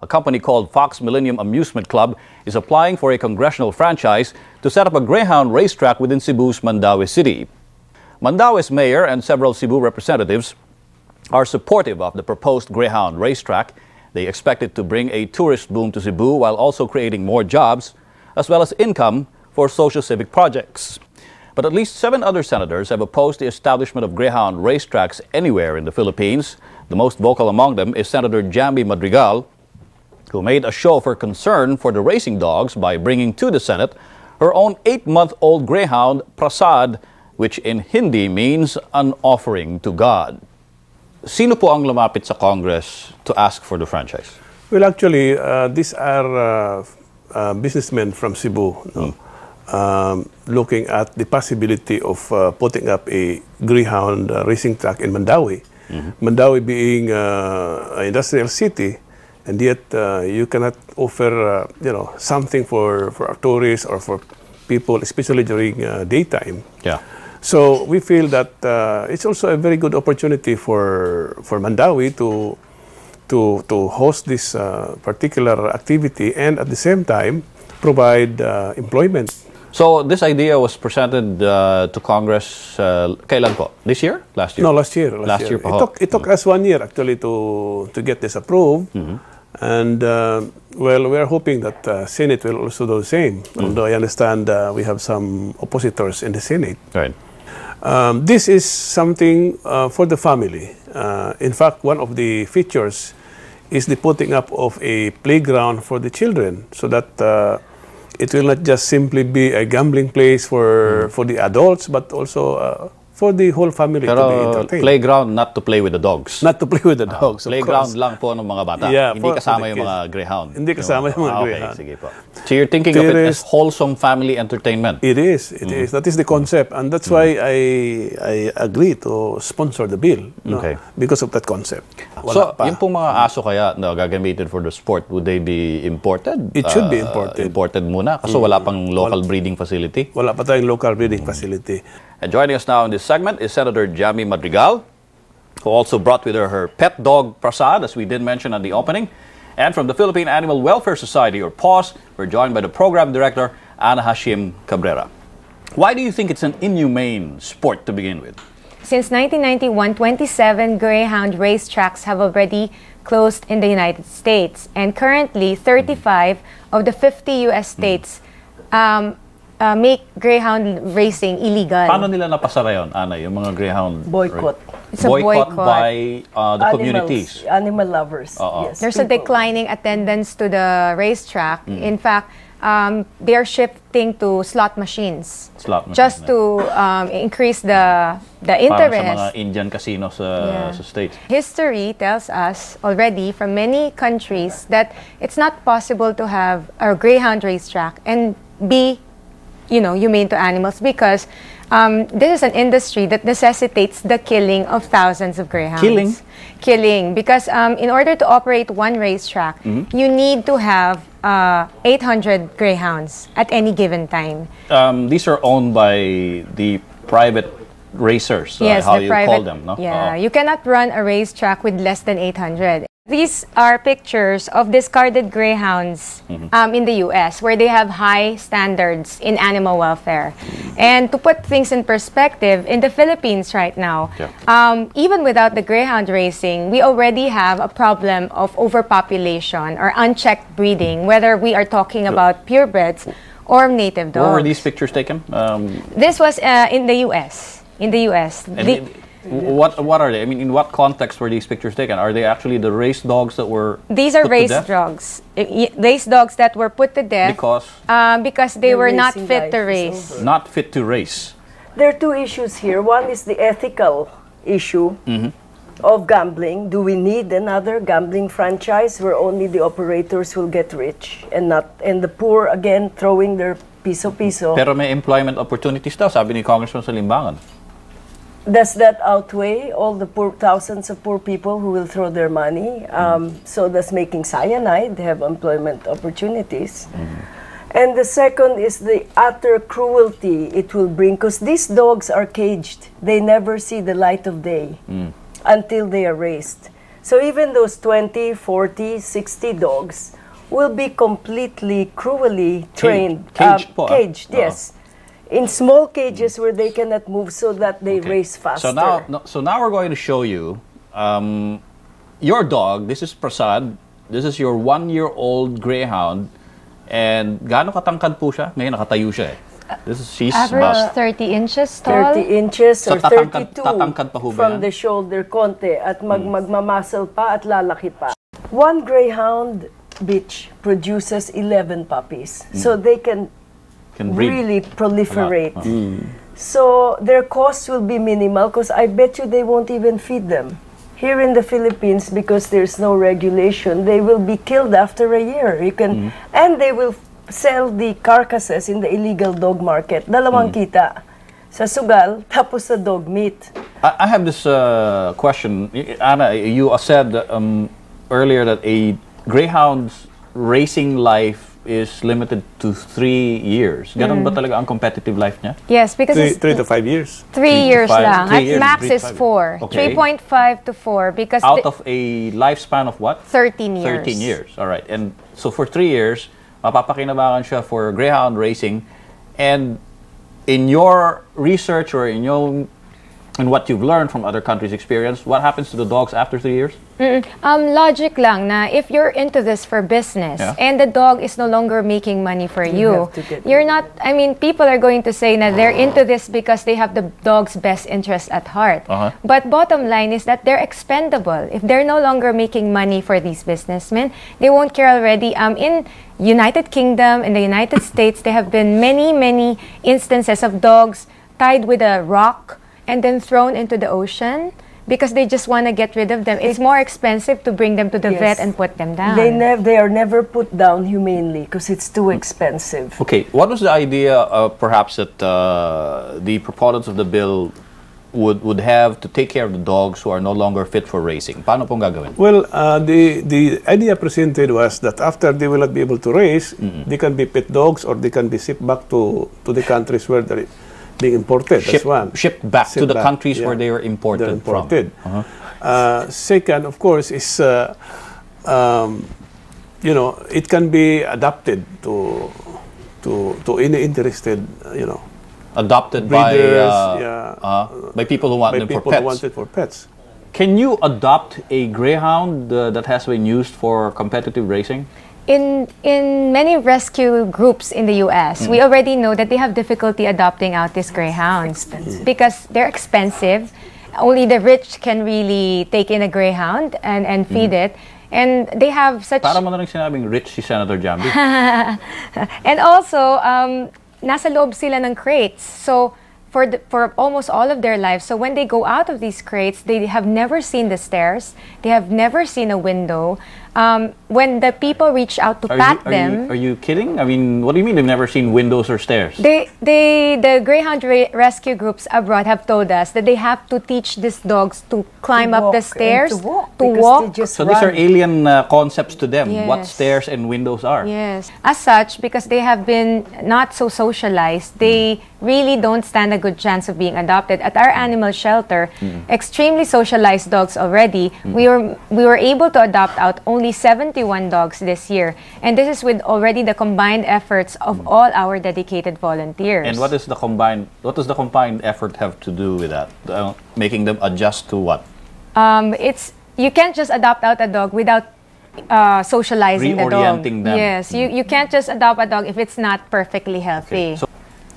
A company called Fox Millennium Amusement Club is applying for a congressional franchise to set up a Greyhound racetrack within Cebu's Mandaue City. Mandaue's mayor and several Cebu representatives are supportive of the proposed Greyhound racetrack. They expect it to bring a tourist boom to Cebu while also creating more jobs, as well as income for social-civic projects. But at least 7 other senators have opposed the establishment of Greyhound racetracks anywhere in the Philippines. The most vocal among them is Senator Jamby Madrigal, who made a show for concern for the racing dogs by bringing to the Senate her own 8-month-old Greyhound, Prasad, which in Hindi means an offering to God. Sino po ang lumapit sa Congress to ask for the franchise? Well, actually, these are businessmen from Cebu, no? Looking at the possibility of putting up a Greyhound racing track in Mandaue. Mandaue being an industrial city, and yet you cannot offer something for tourists or for people, especially during daytime. Yeah. So we feel that it's also a very good opportunity for Mandaue to host this particular activity and at the same time provide employment. So this idea was presented to Congress kailan po? This year? Last year? No, last year. Last year. It took us 1 year actually to get this approved. And well, we are hoping that Senate will also do the same. Although I understand we have some oppositors in the Senate. Right. This is something for the family. In fact, one of the features is the putting up of a playground for the children, so that it will not just simply be a gambling place for the adults, but also for the whole family to be entertained. Playground, not to play with the dogs. Not to play with the dogs, of playground course. lang po ng mga bata. Yeah, hindi kasama yung kids. mga Greyhound. Hindi kasama yung mga okay, Greyhound. sige po. So you're thinking of it as wholesome family entertainment. It is. It is. That is the concept, and that's why I agree to sponsor the bill. Okay. Because of that concept. So yung pong mga aso kaya na gagamitin for the sport, would they be imported? It should be imported. Imported muna kasi wala pang local breeding facility. Wala pa tayong local breeding facility. And joining us now in this segment is Senator Jamby Madrigal, who also brought with her her pet dog Prasad, as we did mention at the opening. And from the Philippine Animal Welfare Society, or PAWS, we're joined by the program director, Ana Hashim Cabrera. Why do you think it's an inhumane sport to begin with? Since 1991, 27 Greyhound racetracks have already closed in the United States. And currently, 35 of the 50 U.S. states make Greyhound racing illegal. Paano nila napasara yun, Ana, yung mga Greyhound? Boycott. It's a boycott boycott by the communities. Animal lovers. Yes, there's a declining attendance to the racetrack. In fact, they are shifting to slot machines. Just to increase the interest. Parang sa mga Indian casinos sa States. History tells us already from many countries that it's not possible to have a Greyhound racetrack and be humane to animals, because this is an industry that necessitates the killing of thousands of greyhounds. Killing, because in order to operate one racetrack, you need to have 800 greyhounds at any given time. These are owned by the private racers, yes, how you call them, no? Yeah, you cannot run a racetrack with less than 800. These are pictures of discarded greyhounds in the U.S., where they have high standards in animal welfare. And to put things in perspective, in the Philippines right now, even without the greyhound racing, we already have a problem of overpopulation or unchecked breeding, whether we are talking about purebreds or native dogs. Where were these pictures taken? This was in the U.S. In the U.S. What are they? I mean, in what context were these pictures taken? Are they actually the race dogs that were These are race dogs. Race dogs that were put to death because they were not fit to race. Not fit to race. There are two issues here. One is the ethical issue of gambling. Do we need another gambling franchise where only the operators will get rich and the poor again throwing their piso-piso? Pero may employment opportunities daw, sabi ni Congressman sa Limbangan. Does that outweigh all the thousands of poor people who will throw their money? So does making cyanide have employment opportunities? And the second is the utter cruelty it will bring, because these dogs are caged. They never see the light of day until they are raised. So even those 20, 40, 60 dogs will be completely cruelly trained. Caged, yes. In small cages where they cannot move so that they race faster. So now we're going to show you your dog. This is Prasad. This is your 1-year-old Greyhound. And gaano katangkad po siya? Ngayon nakatayo siya eh. She's average 30 inches tall. 30 inches or 32 tatangkad pa ho ba from yan? the shoulder konti at magmamuscle pa at lalaki pa. One Greyhound bitch produces 11 puppies. So they can really proliferate. So their costs will be minimal because I bet you they won't even feed them. Here in the Philippines, because there's no regulation, they will be killed after a year. You can, and they will sell the carcasses in the illegal dog market. Dalawang kita. Sa sugal, tapos sa dog meat. I have this question. Anna, you said earlier that a Greyhound's racing life is limited to 3 years. Ganon ba talaga ang competitive life niya? Yes, because it's 3 to 5 years. 3 years lang. 3 At years, max 3 to is 5. 4. Okay. 3.5 to 4 because Out of a lifespan of what? 13 years. 13 years. All right. And so for 3 years, mapapakinabangan siya for Greyhound Racing. And in your research or in what you've learned from other countries' experience, what happens to the dogs after 3 years? Logic lang na if you're into this for business and the dog is no longer making money for you, you're not, I mean, people are going to say that they're into this because they have the dog's best interest at heart. But bottom line is that they're expendable. If they're no longer making money for these businessmen, they won't care already. In United Kingdom, in the United States, there have been many instances of dogs tied with a rock and then thrown into the ocean because they just want to get rid of them. It's more expensive to bring them to the vet and put them down. They are never put down humanely because it's too expensive. Okay, what was the idea, perhaps, that the proponents of the bill would have to take care of the dogs who are no longer fit for racing? Paano pong gagawin? Well, the idea presented was that after they will not be able to race, they can be pet dogs or they can be shipped back to the countries where they're being imported. That's one. Shipped back to the countries where they were imported from. Second, of course, is you know, it can be adopted to any interested, you know, adopted breeders, by people who want them for pets. Who want it for pets. Can you adopt a Greyhound that has been used for competitive racing? In many rescue groups in the U.S., we already know that they have difficulty adopting out these Greyhounds because they're expensive. Only the rich can really take in a Greyhound and feed it. And they have such... Para mo na rin sinabing rich si Senator Jamby. And also, nasa loob sila ng crates. So, for almost all of their lives. So when they go out of these crates, they have never seen the stairs. They have never seen a window. When the people reach out to pat them... Are you kidding? I mean, what do you mean they've never seen windows or stairs? The Greyhound rescue groups abroad have told us that they have to teach these dogs to climb up the stairs, to walk. So these are alien concepts to them, what stairs and windows are. Yes. As such, because they have been not so socialized, they really don't stand a good chance of being adopted. At our animal shelter, extremely socialized dogs already, we were able to adopt out only 71 dogs this year. And this is with already the combined efforts of all our dedicated volunteers. And what does the combined effort have to do with that? Making them adjust to what? You can't just adopt out a dog without socializing the dog. Reorienting them. Yes, you can't just adopt a dog if it's not perfectly healthy. Okay. So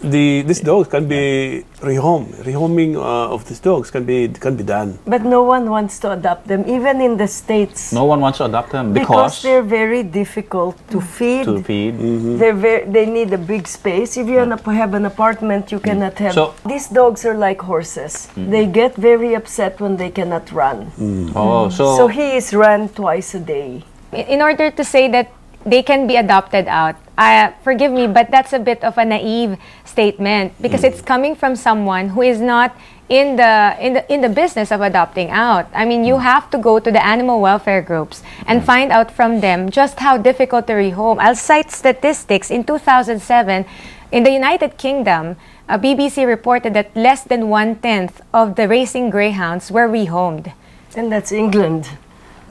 these dogs can be rehoming of these dogs can be done. But no one wants to adopt them, even in the States. No one wants to adopt them because they're very difficult to feed. They need a big space. If you have an apartment, you cannot have. So, these dogs are like horses. They get very upset when they cannot run. So he is run twice a day. In order to say that they can be adopted out, forgive me, but that's a bit of a naive statement because it's coming from someone who is not in the business of adopting out. I mean, you have to go to the animal welfare groups and find out from them just how difficult to rehome. I'll cite statistics. In 2007, in the United Kingdom, BBC reported that less than 1/10 of the racing greyhounds were rehomed. And that's England.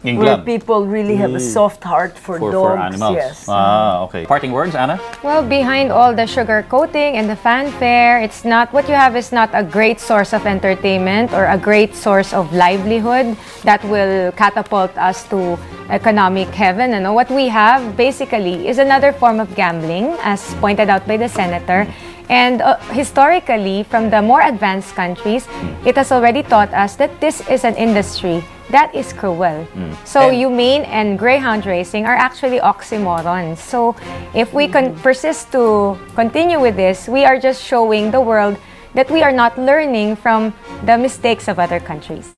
where England. people really have a soft heart for dogs. For animals. Yes. Ah, okay. Parting words, Anna? Well, behind all the sugar coating and the fanfare, it's not what you have is not a great source of entertainment or a great source of livelihood that will catapult us to economic heaven. You know, what we have basically is another form of gambling, as pointed out by the senator. And historically, from the more advanced countries, it has already taught us that this is an industry that is cruel. So humane and greyhound racing are actually oxymorons. So if we can persist to continue with this, we are just showing the world that we are not learning from the mistakes of other countries.